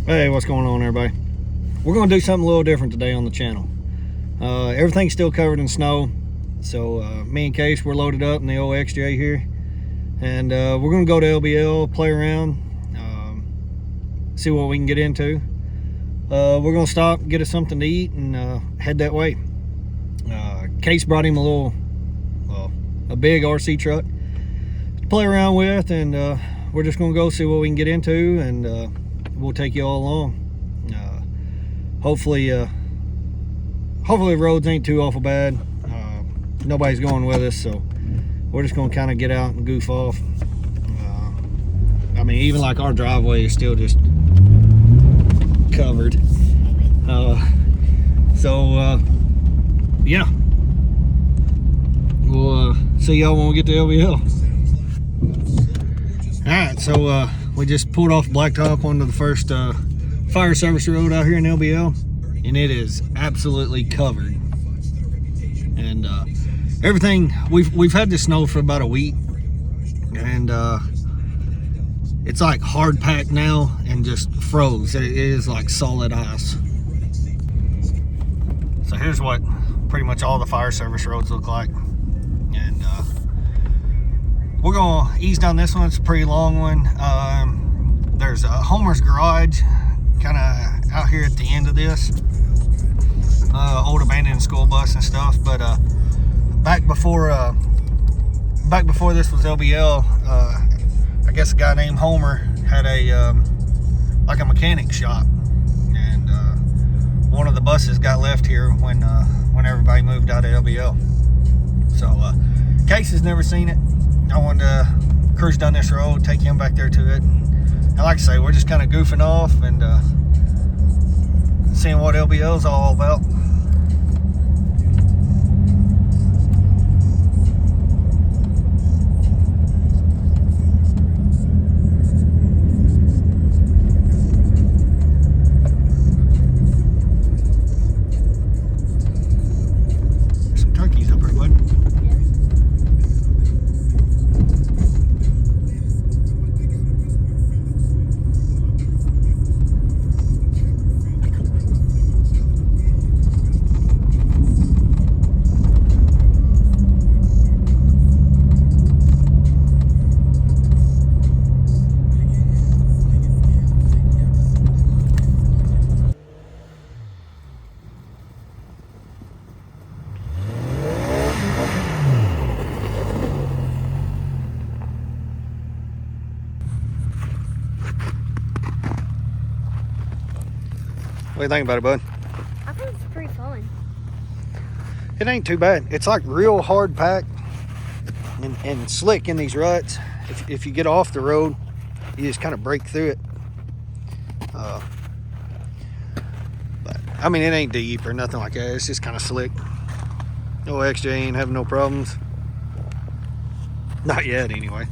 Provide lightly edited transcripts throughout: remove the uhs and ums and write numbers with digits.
Hey, what's going on, everybody? We're going to do something a little different today on the channel. Everything's still covered in snow, so me and Case, we're loaded up in the old XJ here, and we're going to go to LBL, play around, see what we can get into. We're going to stop, get us something to eat, and head that way. Case brought him a big RC truck to play around with, and we're just going to go see what we can get into, and we'll take you all along. Hopefully the roads ain't too awful bad. Nobody's going with us, so we're just gonna kind of get out and goof off. I mean, even like our driveway is still just covered. Yeah, we'll see y'all when we get to LBL. All right, so we just pulled off Blacktop onto the first fire service road out here in LBL, and it is absolutely covered. And everything, we've had this snow for about a week, and it's like hard packed now and just froze. It is like solid ice. So here's what pretty much all the fire service roads look like, and we're gonna ease down this one. It's a pretty long one. There's a Homer's Garage kind of out here at the end of this, old abandoned school bus and stuff. But back before this was LBL, I guess a guy named Homer had a like a mechanic shop, and one of the buses got left here when everybody moved out of LBL. So Case has never seen it. I wanted to cruise down this road, take him back there to it. And like I say, we're just kind of goofing off and seeing what LBL is all about. There's some turkeys up here, bud. What do you think about it, bud? I think it's pretty fun. It ain't too bad. It's like real hard packed and slick in these ruts. If you get off the road, you just kind of break through it. But I mean, it ain't deep or nothing like that. It's just kind of slick. No XJ ain't having no problems. Not yet, anyway.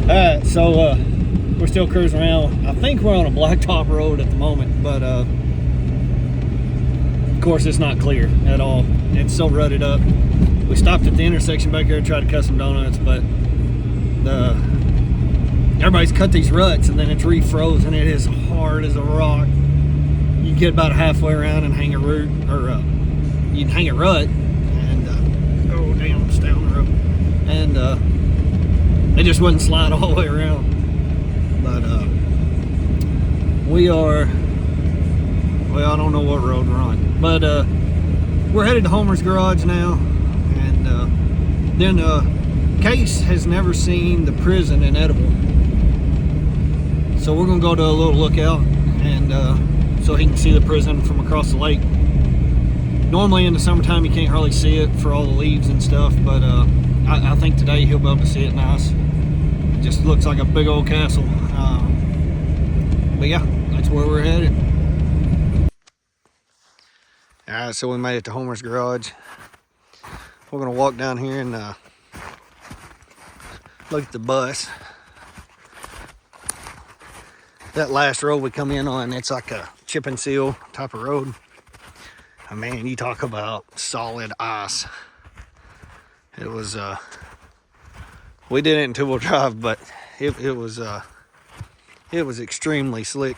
Alright, so we're still cruising around. I think we're on a blacktop road at the moment, but of course it's not clear at all. It's so rutted up. We stopped at the intersection back here and tried to cut some donuts, but everybody's cut these ruts and then it's refroze and it is hard as a rock. You get about halfway around and hang a root, or you can hang a rut and go down the road, and it just wouldn't slide all the way around. But we are, well, I don't know what road we're on, but we're headed to Homer's Garage now, and then Case has never seen the prison in Edible, so we're gonna go to a little lookout, and so he can see the prison from across the lake. Normally in the summertime you can't hardly see it for all the leaves and stuff, but I think today he'll be able to see it nice. It just looks like a big old castle. But yeah, that's where we're headed. Alright, so we made it to Homer's Garage. We're gonna walk down here and look at the bus. That last road we come in on, it's like a chip and seal type of road. I mean, you talk about solid ice. It was, we did it in two-wheel drive, but it was extremely slick.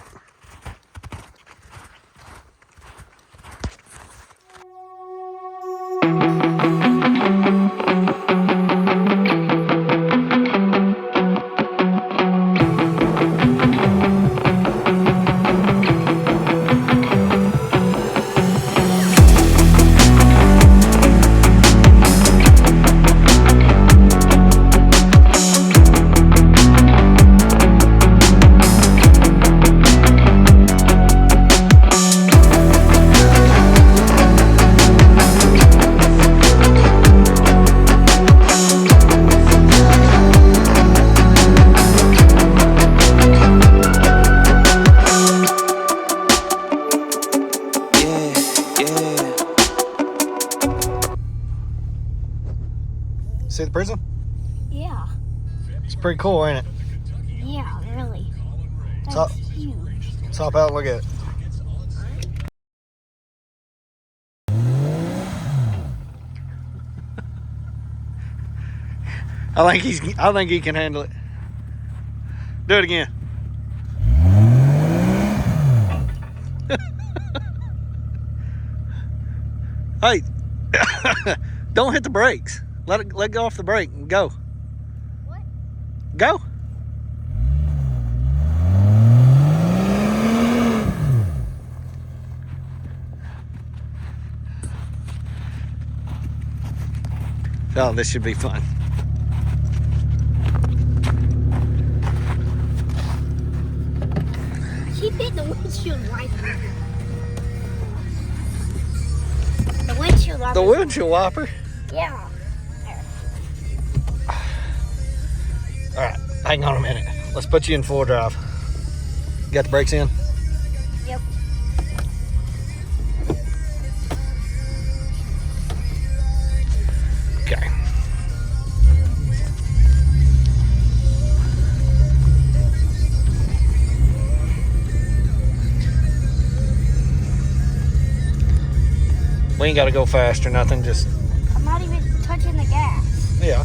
See the prison? Yeah. It's pretty cool, ain't it? Yeah, really. That's Top. huge. Let's hop out and look at it. I think he can handle it. Do it again. Hey, don't hit the brakes. Let go off the brake and go. What? Go. Oh, this should be fun. She hit the windshield wiper. The windshield wiper. The windshield wiper? Yeah. All right, hang on a minute. Let's put you in full drive. Got the brakes in? Yep. Okay. We ain't got to go fast or nothing, just... I'm not even touching the gas. Yeah.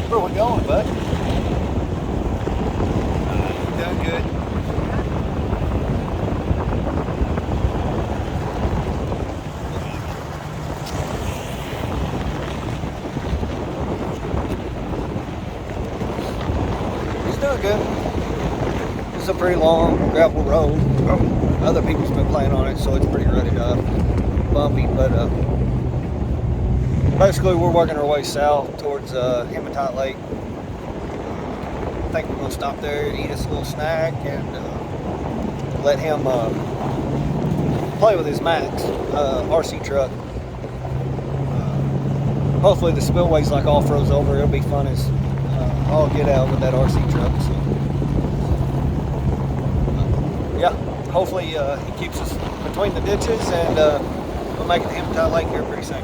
Where we going, bud? Doing good. He's doing good. It's a pretty long gravel road. Other people's been playing on it, so it's pretty rutted up, bumpy, but basically we're working our way south towards Hematite Lake. I think we're gonna stop there, eat us a little snack, and let him play with his Max RC truck. Hopefully the spillway's like all froze over. It'll be fun as all get out with that RC truck. So, yeah, hopefully he keeps us between the ditches, and we'll make it to Hampton Lake here pretty soon.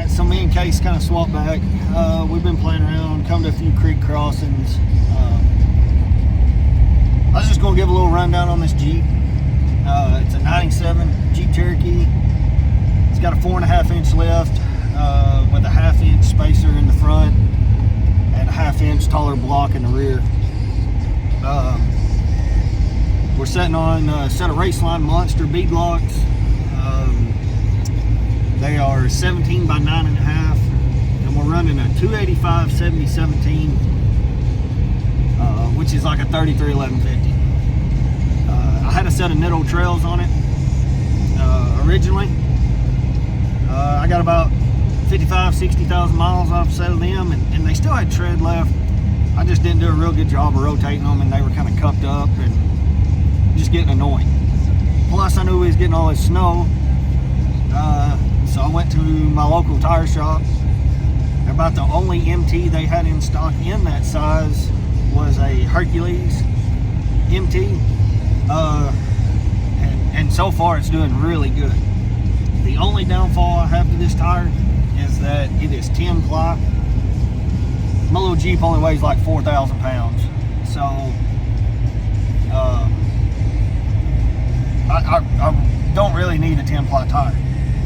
So me and Case kind of swapped back. We've been playing around, come to a few creek crossings. I was just going to give a little rundown on this Jeep. It's a 97 Jeep Cherokee. It's got a 4.5 inch lift with a 1/2 inch spacer in the front and a 1/2 inch taller block in the rear. We're sitting on a set of Raceline Monster bead locks. They are 17 by 9.5, and we're running a 285 7017, which is like a 33 1150. I had a set of Nitto Trails on it originally. I got about 55, 60,000 miles off a set of them, and they still had tread left. I just didn't do a real good job of rotating them, and they were kind of cupped up and just getting annoying. Plus, I knew we was getting all this snow. So I went to my local tire shop. About the only MT they had in stock in that size was a Hercules MT. And so far it's doing really good. The only downfall I have to this tire is that it is 10 ply. My little Jeep only weighs like 4,000 pounds. So I don't really need a 10 ply tire.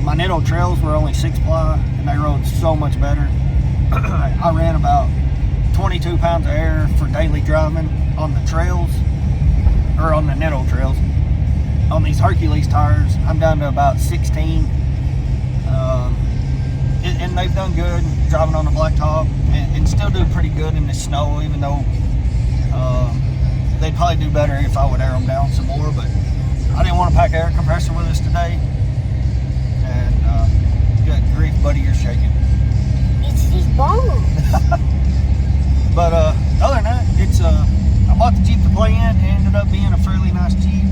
My Nitto Trails were only 6 ply, and they rode so much better. I ran about 22 pounds of air for daily driving on the trails, or on the Nitto Trails. On these Hercules tires, I'm down to about 16. And they've done good driving on the blacktop, and still do pretty good in the snow, even though they'd probably do better if I would air them down some more. But I didn't want to pack air compressor with us today. Good grief, buddy, you're shaking. It's these bones. But other than that, it's I bought the Jeep to play in. It ended up being a fairly nice Jeep.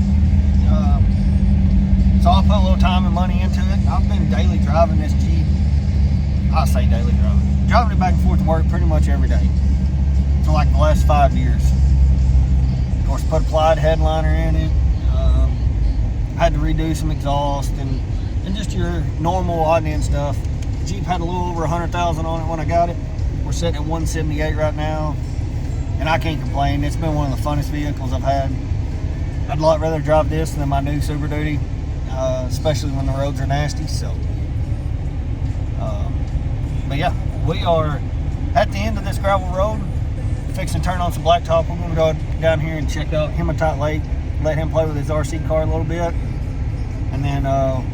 So I'll put a little time and money into it. I've been daily driving this Jeep. I say daily driving it back and forth to work pretty much every day for like the last 5 years. Of course, put a plied headliner in it. Had to redo some exhaust and just your normal odd end stuff. The Jeep had a little over 100,000 on it when I got it. We're We're sitting at 178 right now, and I can't complain. It's been one of the funnest vehicles I've had. I'd a lot rather drive this than my new Super Duty, especially when the roads are nasty. So, but yeah, we are at the end of this gravel road, fixing to turn on some blacktop. We're gonna go down here and check out Hematite Lake, let him play with his RC car a little bit, and then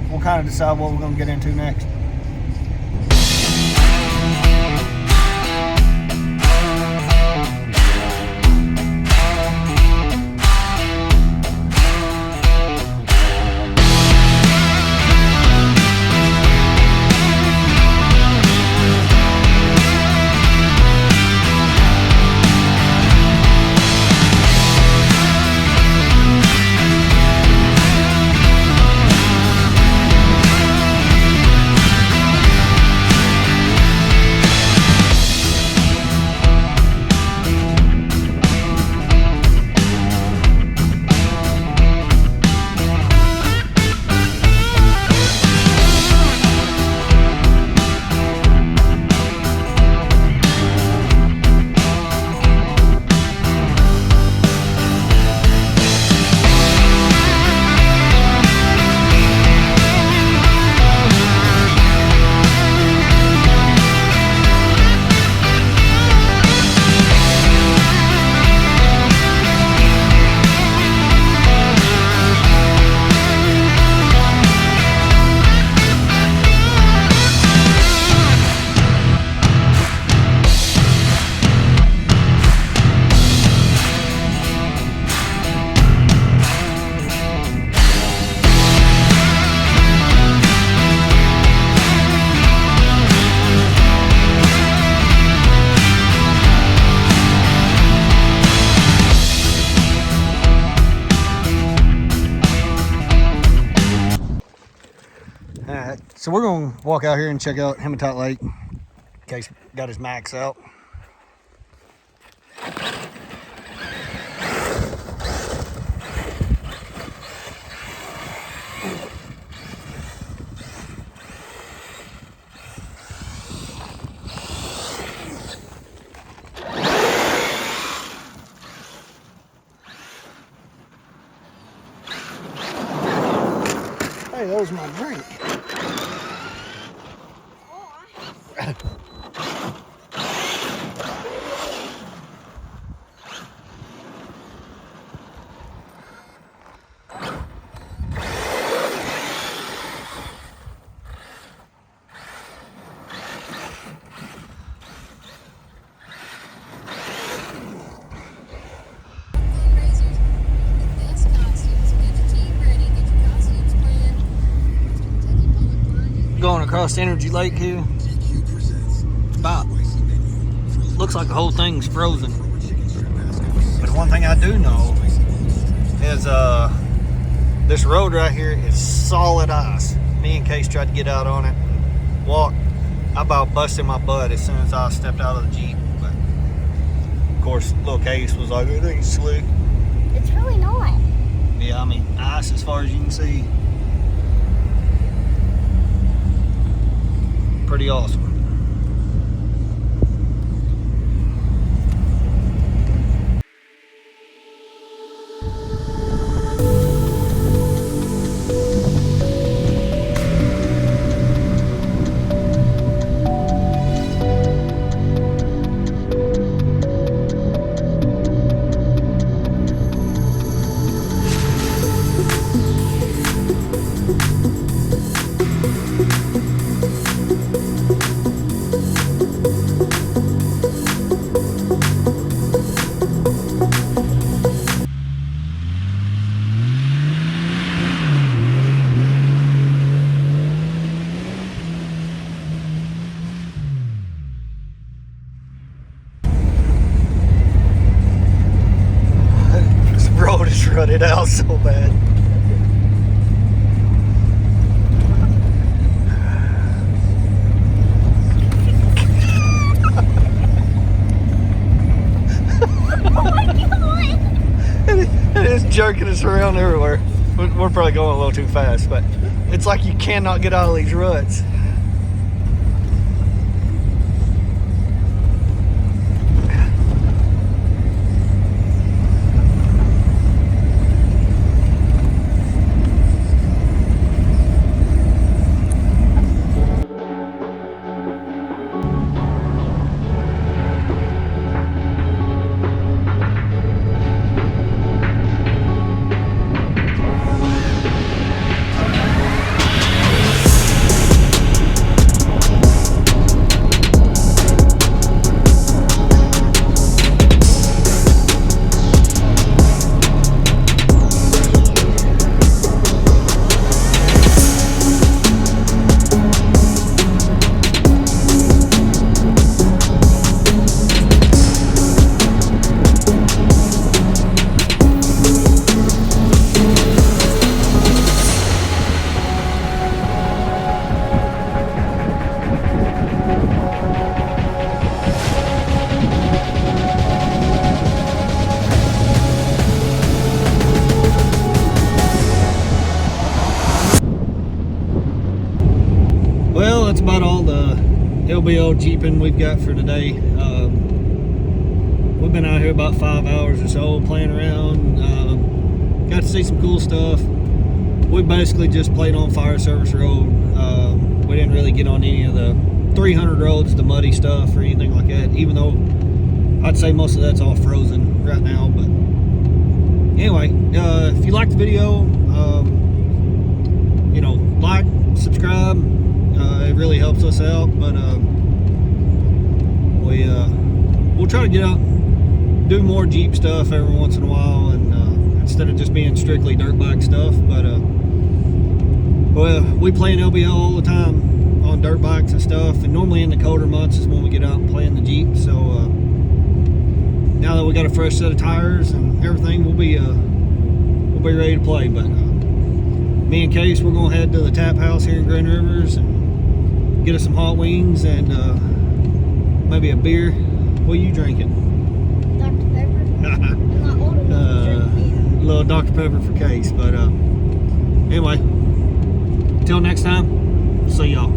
we'll kind of decide what we're gonna get into next. Alright, so we're going to walk out here and check out Hematite Lake. Case got his max out. Hey, that was my drink. Going across Energy Lake here. About looks like the whole thing's frozen. But one thing I do know is this road right here is solid ice. Me and Case tried to get out on it, walk. I about busted my butt as soon as I stepped out of the Jeep. But of course, little Case was like, "It ain't slick." It's really not. Yeah, I mean ice as far as you can see. Pretty awesome. Rutted out so bad. Oh my God! It is jerking us around everywhere. We're probably going a little too fast, but it's like you cannot get out of these ruts. LBL Jeeping we've got for today. We've been out here about 5 hours or so playing around. Got to see some cool stuff. We basically just played on Fire Service Road. We didn't really get on any of the 300 roads, the muddy stuff or anything like that, even though I'd say most of that's all frozen right now. But anyway, if you like the video, you know, like, subscribe. It really helps us out. But we'll try to get out, do more Jeep stuff every once in a while, and instead of just being strictly dirt bike stuff. But well, we play in LBL all the time on dirt bikes and stuff, and normally in the colder months is when we get out and play in the Jeep. So now that we got a fresh set of tires and everything, we'll be ready to play. But me and Case, we're gonna head to the Tap House here in Grand Rivers and get us some hot wings and maybe a beer. What are you drinking? Dr. Pepper. I'm not old enough to drink beer. Little Dr. Pepper for Case. But anyway, till next time, see y'all.